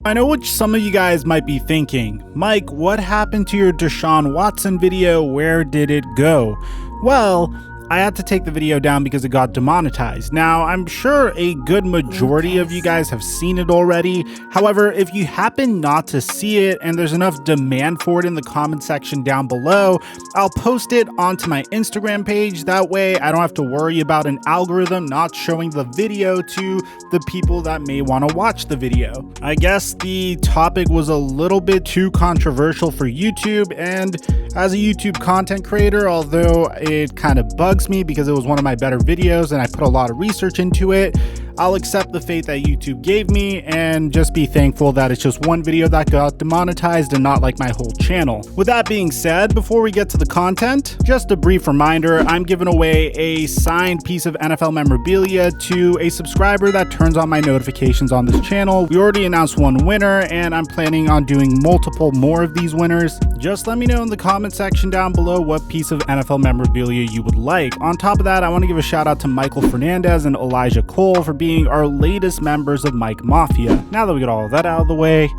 I know what some of you guys might be thinking. Mike, what happened to your Deshaun Watson video? Where did it go? Well, I had to take the video down because it got demonetized. Now, I'm sure a good majority of you guys have seen it already. However, if you happen not to see it and there's enough demand for it in the comment section down below, I'll post it onto my Instagram page. That way, I don't have to worry about an algorithm not showing the video to the people that may want to watch the video. I guess the topic was a little bit too controversial for YouTube, and as a YouTube content creator, although it kind of bugs me because it was one of my better videos and I put a lot of research into it, I'll accept the fate that YouTube gave me and just be thankful that it's just one video that got demonetized and not like my whole channel. With that being said, before we get to the content, just a brief reminder, I'm giving away a signed piece of NFL memorabilia to a subscriber that turns on my notifications on this channel. We already announced one winner and I'm planning on doing multiple more of these winners. Just let me know in the comment section down below what piece of NFL memorabilia you would like. On top of that, I want to give a shout out to Michael Fernandez and Elijah Cole for being our latest members of Mike Mafia. Now that we get all of that out of the way,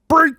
break!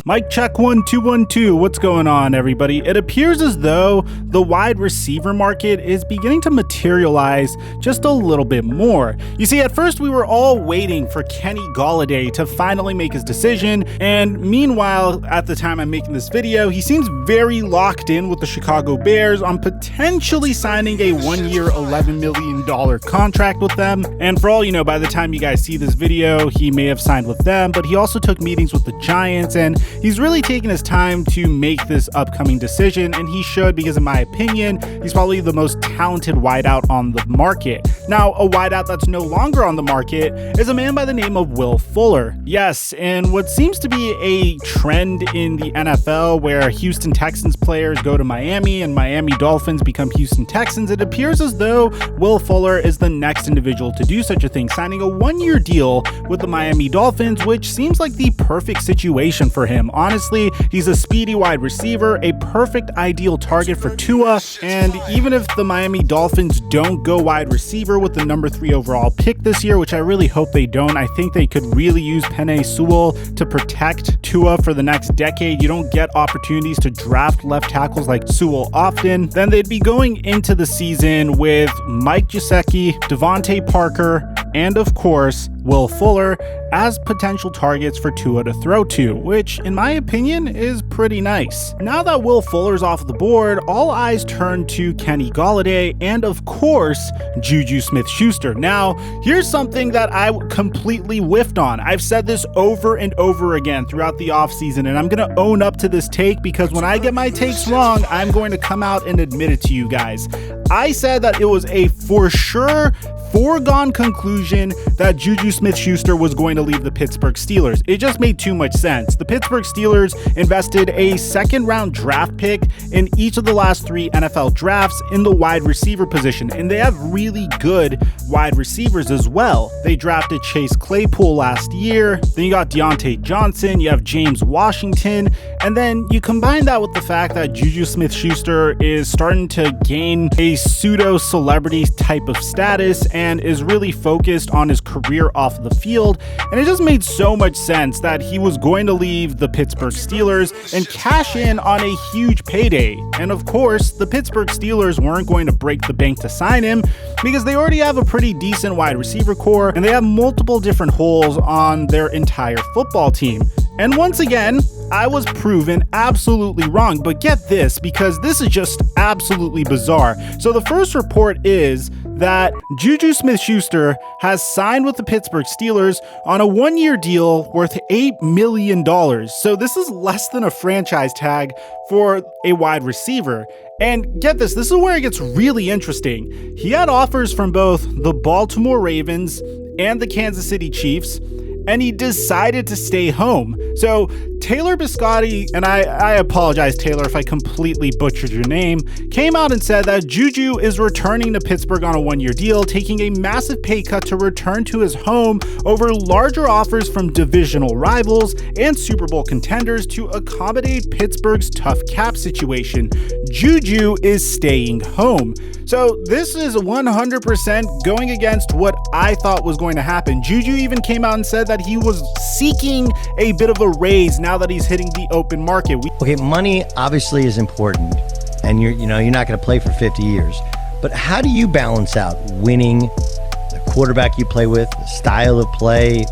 Mic check 1 2 1 2. What's going on, everybody? It appears as though the wide receiver market is beginning to materialize just a little bit more. You see, at first we were all waiting for Kenny Golladay to finally make his decision, and meanwhile, at the time I'm making this video, he seems very locked in with the Chicago Bears on potentially signing a 1-year $11 million contract with them. And for all you know, by the time you guys see this video, he may have signed with them, but he also took meetings with the Giants, and he's really taking his time to make this upcoming decision, and he should, because in my opinion, he's probably the most talented wideout on the market. Now, a wideout that's no longer on the market is a man by the name of Will Fuller. Yes, and what seems to be a trend in the NFL where Houston Texans players go to Miami and Miami Dolphins become Houston Texans, it appears as though Will Fuller is the next individual to do such a thing, signing a 1-year deal with the Miami Dolphins, which seems like the perfect situation for him. Honestly, he's a speedy wide receiver, a perfect ideal target for Tua, and even if the Miami Dolphins don't go wide receiver with the number 3 overall pick this year, which I really hope they don't, I think they could really use Penei Sewell to protect Tua for the next decade. You don't get opportunities to draft left tackles like Sewell often. Then they'd be going into the season with Mike Gesicki, Devontae Parker, and of course, Will Fuller as potential targets for Tua to throw to, which in my opinion is pretty nice. Now that Will Fuller's off the board, all eyes turn to Kenny Golladay and of course, Juju Smith-Schuster. Now, here's something that I completely whiffed on. I've said this over and over again throughout the offseason, and I'm gonna own up to this take because when I get my takes wrong, I'm going to come out and admit it to you guys. I said that it was a for sure foregone conclusion that Juju Smith-Schuster was going to leave the Pittsburgh Steelers. It just made too much sense. The Pittsburgh Steelers invested a second-round draft pick in each of the last 3 NFL drafts in the wide receiver position, and they have really good wide receivers as well. They drafted Chase Claypool last year, then you got Deontay Johnson, you have James Washington, and then you combine that with the fact that Juju Smith-Schuster is starting to gain a pseudo-celebrity type of status and is really focused on his career off the field, and it just made so much sense that he was going to leave the Pittsburgh Steelers and cash in on a huge payday. And of course, the Pittsburgh Steelers weren't going to break the bank to sign him because they already have a pretty decent wide receiver core and they have multiple different holes on their entire football team. And once again, I was proven absolutely wrong, but get this, because this is just absolutely bizarre. So the first report is that Juju Smith-Schuster has signed with the Pittsburgh Steelers on a 1-year deal worth $8 million. So this is less than a franchise tag for a wide receiver. And get this is where it gets really interesting. He had offers from both the Baltimore Ravens and the Kansas City Chiefs, and he decided to stay home. So Taylor Biscotti, and I apologize, Taylor, if I completely butchered your name, came out and said that Juju is returning to Pittsburgh on a one-year deal, taking a massive pay cut to return to his home over larger offers from divisional rivals and Super Bowl contenders to accommodate Pittsburgh's tough cap situation. Juju is staying home. So this is 100% going against what I thought was going to happen. Juju even came out and said that he was seeking a bit of a raise now that he's hitting the open market. Okay, money obviously is important, and you're not going to play for 50 years. But how do you balance out winning, the quarterback you play with, the style of play,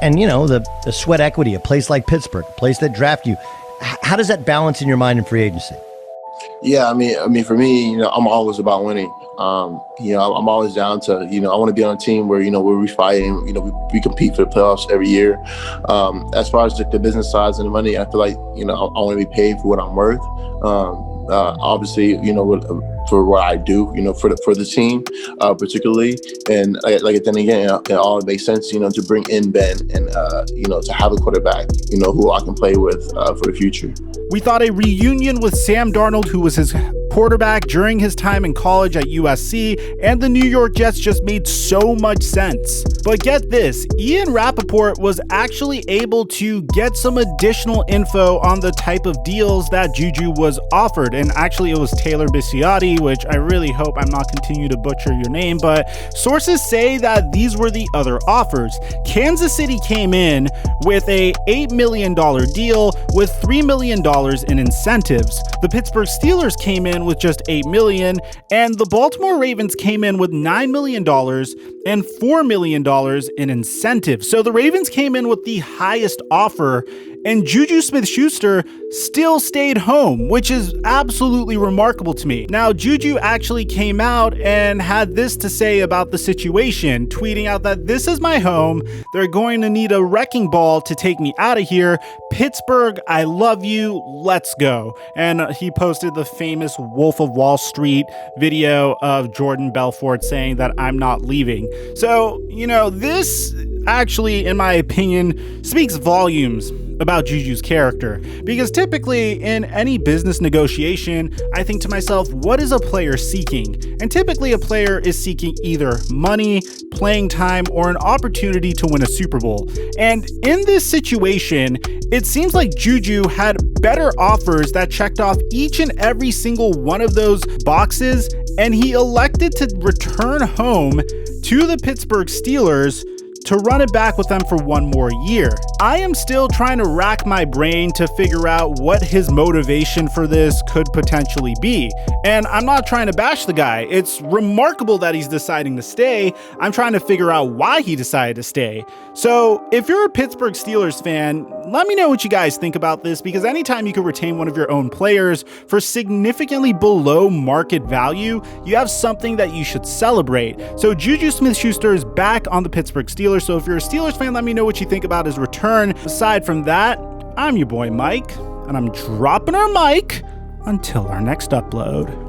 and the sweat equity, a place like Pittsburgh, a place that draft you? How does that balance in your mind in free agency? Yeah, I mean, for me, I'm always about winning. I'm always down to, I want to be on a team where, where we fight and, we compete for the playoffs every year. As far as the business sides and the money, I feel like, I want to be paid for what I'm worth. Obviously, for what I do, for the team, particularly. And then again, it all makes sense, to bring in Ben and, to have a quarterback, who I can play with for the future. We thought a reunion with Sam Darnold, who was his quarterback during his time in college at USC, and the New York Jets just made so much sense. But get this, Ian Rappaport was actually able to get some additional info on the type of deals that Juju was offered. And actually it was Taylor Biscotti, which I really hope I'm not continue to butcher your name, but sources say that these were the other offers. Kansas City came in with a $8 million deal with $3 million in incentives. The Pittsburgh Steelers came in with just $8 million, and the Baltimore Ravens came in with $9 million and $4 million in incentives. So the Ravens came in with the highest offer, and Juju Smith-Schuster still stayed home, which is absolutely remarkable to me. Now, Juju actually came out and had this to say about the situation, tweeting out that this is my home. They're going to need a wrecking ball to take me out of here. Pittsburgh, I love you. Let's go. And he posted the famous Wolf of Wall Street video of Jordan Belfort saying that I'm not leaving. So, this actually, in my opinion, speaks volumes about Juju's character, because typically in any business negotiation, I think to myself, what is a player seeking? And typically a player is seeking either money, playing time, or an opportunity to win a Super Bowl. And in this situation, it seems like Juju had better offers that checked off each and every single one of those boxes, and he elected to return home to the Pittsburgh Steelers to run it back with them for one more year. I am still trying to rack my brain to figure out what his motivation for this could potentially be. And I'm not trying to bash the guy. It's remarkable that he's deciding to stay. I'm trying to figure out why he decided to stay. So if you're a Pittsburgh Steelers fan, let me know what you guys think about this, because anytime you can retain one of your own players for significantly below market value, you have something that you should celebrate. So Juju Smith-Schuster is back on the Pittsburgh Steelers. So if you're a Steelers fan, let me know what you think about his return. Aside from that, I'm your boy Mike, and I'm dropping our mic until our next upload.